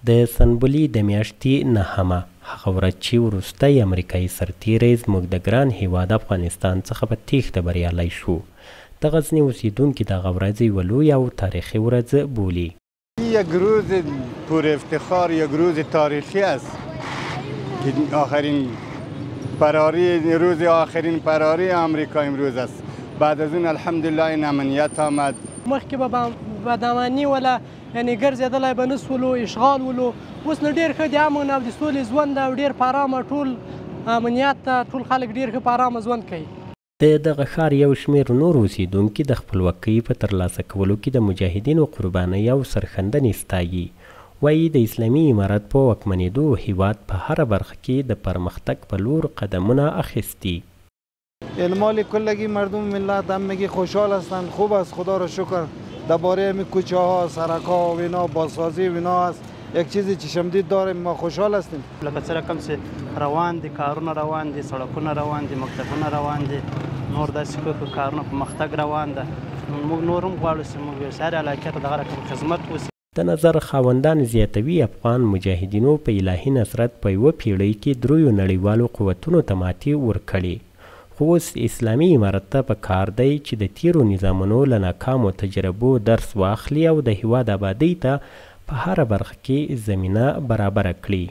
د سنبلې د میاشتې 9مه هغه ورځ چې وروستی امریکایي سرتیری زموږ د ګران هیواد افغانستان څخه په تیښته بریالی شو. د غزني اوسیدونکي دغه ورځ یوه لویه او تاریخي ورځ بولي. یک روز پر افتخار، یک روز تاریخی است که آخرین روز آخرین فراری آمریکا امروز است. بعد از اون الحمدلله این امنیت آمد. مخکې به بدامني ولا یعنې ګرځېدلی به نه سولو، اشغال ولو. اوس نو ډېر ښه د امن او د سولې ژوند او ډېر په ارامه ټول امنیت ته ټول خلک ډېر ښه په ارامه ژوند کوي. د دغه ښار یو شمېر نور اوسیدونکي د خپلواکۍ په ترلاسه کولو کې د مجاهدینو قربانۍ او سرښندنې ستایي. وایي د اسلامي امارت په واکمنېدو هیواد په هره برخه کې د پرمختګ په لور قدمونه اخیستی. مال کلگی مردم ملت همگی خوشحال هستند. خوب است، خدا را شکر. درباره همین کوچه ها، سرک ها و اینا بازسازی و اینا است. یک چیزی چشمدید داریم، ما خوشحال هستیم. لکه څه رقم چې روان دي، کارونه روان دي، سړکونه روان دي، مکتبونه روان دي، نور داسې کارونه په مختګ روان ده. موږ نور هم غواړو چې موږ یو ساري علاقې ته دغه رقم خدمت وسي. د نظر خاوندان زیاتوي افغان مجاهدینو په الهي نصرت په یوه پیړۍ کې دریو نړیوالو قوتونو ته ماتې ورکړې. خو اوس اسلامي امارت ته په کار دی چې د تیرو نظامونو له ناکامو تجربو درس واخلي او د هیواد آبادۍ ته په هره برخه کې زمینه برابره کړي.